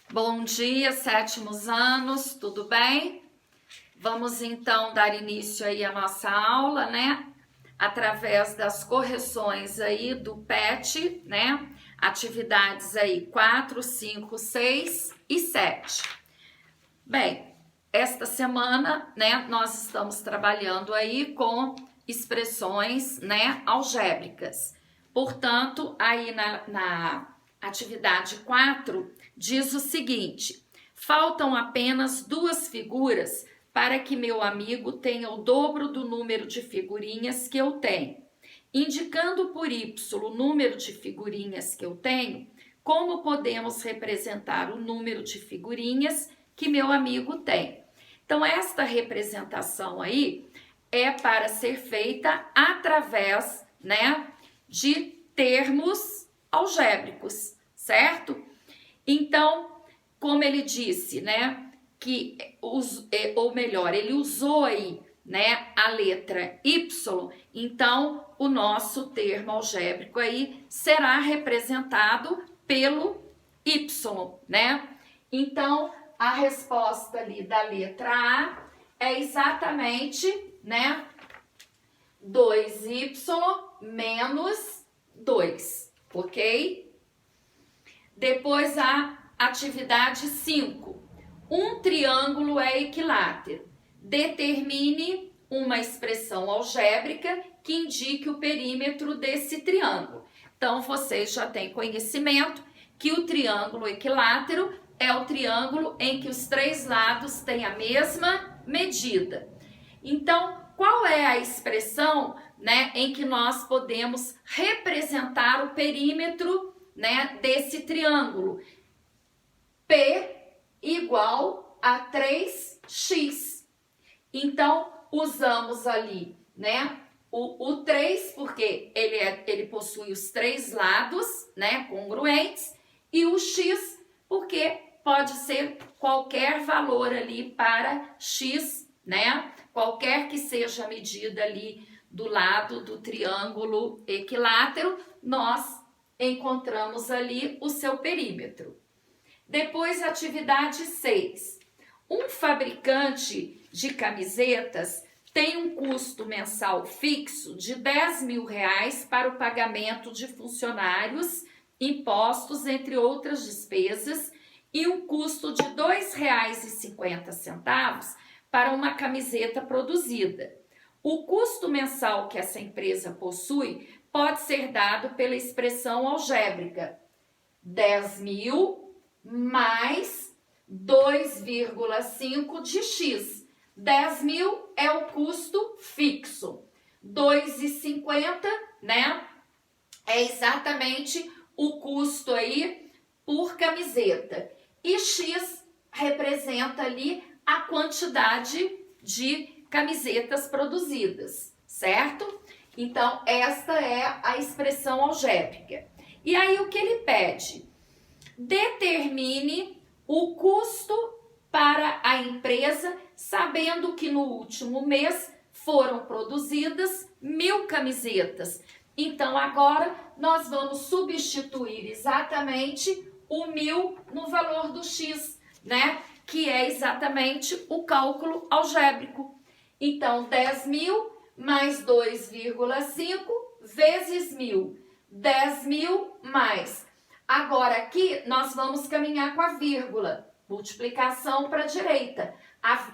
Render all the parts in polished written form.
Bom dia, sétimos anos, tudo bem? Vamos então dar início aí à nossa aula, né? Através das correções aí do PET, né? Atividades aí 4, 5, 6 e 7. Bem, esta semana, né, nós estamos trabalhando aí com expressões, né, algébricas. Portanto, aí na atividade 4, diz o seguinte: faltam apenas duas figuras para que meu amigo tenha o dobro do número de figurinhas que eu tenho. Indicando por Y o número de figurinhas que eu tenho, como podemos representar o número de figurinhas que meu amigo tem? Então, esta representação aí é para ser feita através, né, de termos algébricos, certo? Então, como ele disse, né, que, ou melhor, ele usou aí, né, a letra Y, então o nosso termo algébrico aí será representado pelo Y, né? Então, a resposta ali da letra A é exatamente, né, 2y menos 2, ok? Depois a atividade 5. Um triângulo é equilátero. Determine uma expressão algébrica que indique o perímetro desse triângulo. Então, vocês já têm conhecimento que o triângulo equilátero é o triângulo em que os três lados têm a mesma medida. Então, qual é a expressão, né, em que nós podemos representar o perímetro, né, desse triângulo? P igual a 3x. Então, usamos ali, né, o 3, porque ele possui os três lados, né, congruentes, e o x, porque pode ser qualquer valor ali para x, né, qualquer que seja a medida ali do lado do triângulo equilátero, nós encontramos ali o seu perímetro. Depois, atividade 6. Um fabricante de camisetas tem um custo mensal fixo de R$10.000 para o pagamento de funcionários, impostos, entre outras despesas, e um custo de R$2,50 para uma camiseta produzida. O custo mensal que essa empresa possui pode ser dado pela expressão algébrica 10.000 mais 2,5 de x. 10.000 é o custo fixo. 2,50, né, é exatamente o custo aí por camiseta. E x representa ali a quantidade de camisetas produzidas, certo? Então, esta é a expressão algébrica. E aí, o que ele pede? Determine o custo para a empresa, sabendo que no último mês foram produzidas 1.000 camisetas. Então, agora, nós vamos substituir exatamente o 1.000 no valor do x, né? Que é exatamente o cálculo algébrico. Então, 10.000 mais 2,5 vezes 1.000. 10.000 mais. Agora aqui nós vamos caminhar com a vírgula. Multiplicação para a direita.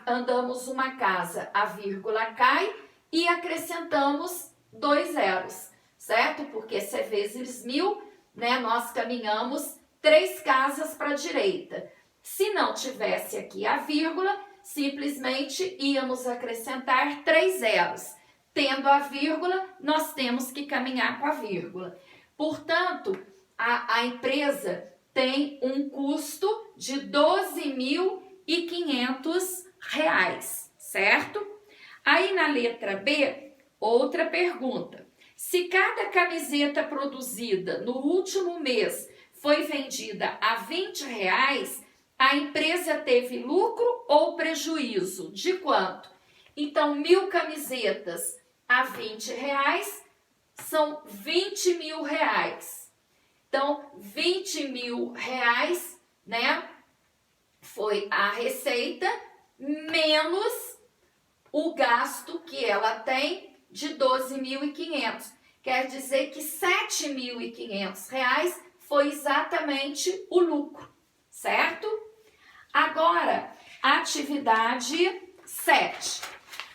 Andamos uma casa, a vírgula cai e acrescentamos 2 zeros, certo? Porque se é vezes 1.000, né, nós caminhamos 3 casas para a direita. Se não tivesse aqui a vírgula, simplesmente íamos acrescentar 3 zeros. Tendo a vírgula, nós temos que caminhar com a vírgula. Portanto, a empresa tem um custo de R$12.500, certo? Aí na letra B, outra pergunta. Se cada camiseta produzida no último mês foi vendida a R$20, a empresa teve lucro ou prejuízo? De quanto? Então, 1.000 camisetas a R$20 são R$20.000. Então, R$20.000, né, foi a receita menos o gasto que ela tem de 12.500. Quer dizer que R$ 7.500 foi exatamente o lucro, certo? Agora, atividade 7.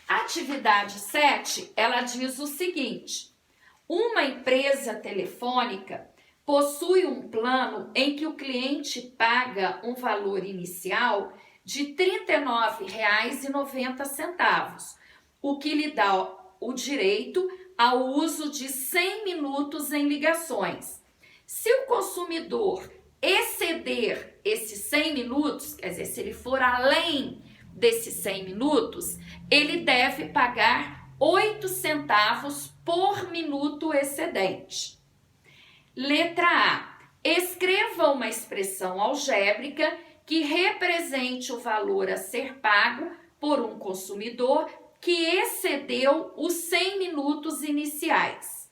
Atividade 7, ela diz o seguinte: uma empresa telefônica possui um plano em que o cliente paga um valor inicial de R$ 39,90, o que lhe dá o direito ao uso de 100 minutos em ligações. Se o consumidor exceder esses 100 minutos, quer dizer, se ele for além desses 100 minutos, ele deve pagar 8 centavos por minuto excedente. Letra A. Escreva uma expressão algébrica que represente o valor a ser pago por um consumidor que excedeu os 100 minutos iniciais.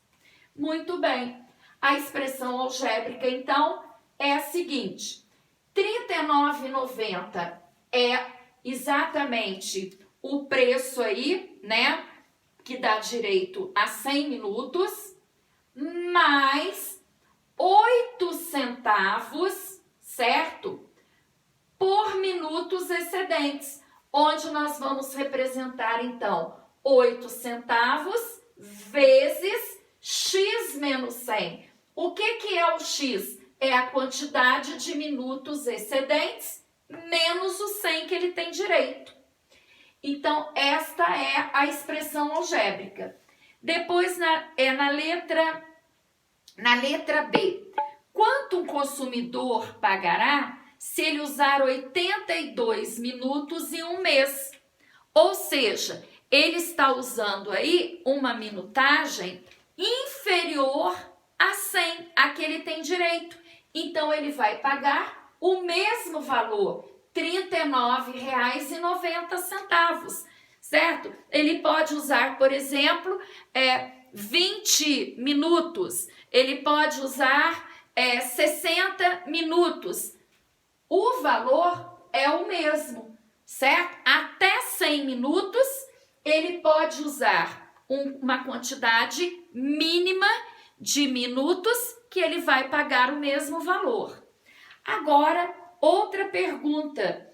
Muito bem. A expressão algébrica, então, é a seguinte: R$ 39,90 é exatamente o preço aí, né, que dá direito a 100 minutos, mais 8 centavos, certo? Por minutos excedentes, onde nós vamos representar, então, 8 centavos vezes x menos 100. O que é o x? É a quantidade de minutos excedentes menos o 100 que ele tem direito. Então, esta é a expressão algébrica. Depois, na letra B. Quanto um consumidor pagará se ele usar 82 minutos em um mês? Ou seja, ele está usando aí uma minutagem inferior a 100, a que ele tem direito. Então, ele vai pagar o mesmo valor, R$ 39,90, certo? Ele pode usar, por exemplo, 20 minutos, ele pode usar 60 minutos. O valor é o mesmo, certo? Até 100 minutos, ele pode usar uma quantidade mínima de minutos que ele vai pagar o mesmo valor. Agora, outra pergunta.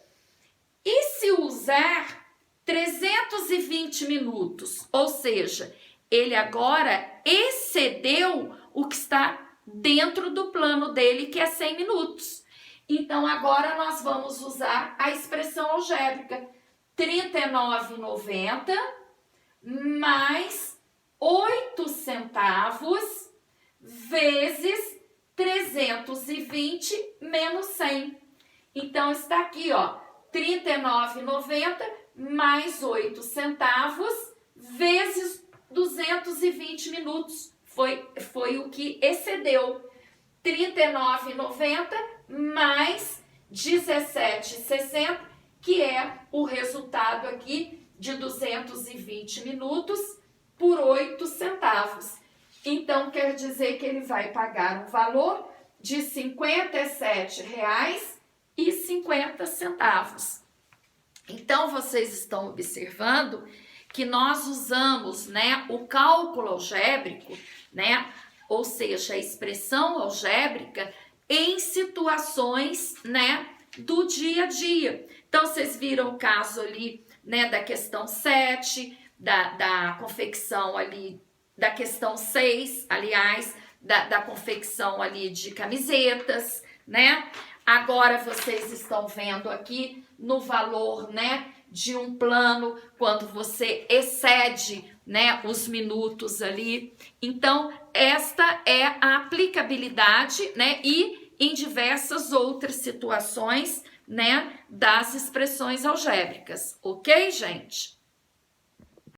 E se usar 320 minutos? Ou seja, ele agora excedeu o que está dentro do plano dele, que é 100 minutos. Então, agora nós vamos usar a expressão algébrica. R$ 39,90 mais 8 centavos vezes 320 menos 100. Então, está aqui, ó, R$ 39,90 mais 8 centavos vezes 220 minutos. Foi o que excedeu. R$ 39,90 mais 17,60, que é o resultado aqui de 220 minutos por 8 centavos. Então, quer dizer que ele vai pagar um valor de R$ 57,50. Então, vocês estão observando que nós usamos, né, o cálculo algébrico, né, ou seja, a expressão algébrica em situações, né, do dia a dia. Então, vocês viram o caso ali, né, da questão 7, da confecção ali, da questão 6, aliás, da confecção ali de camisetas, né? Agora vocês estão vendo aqui no valor, né, de um plano, quando você excede, né, os minutos ali. Então, esta é a aplicabilidade, né, e em diversas outras situações, né, das expressões algébricas. Ok, gente?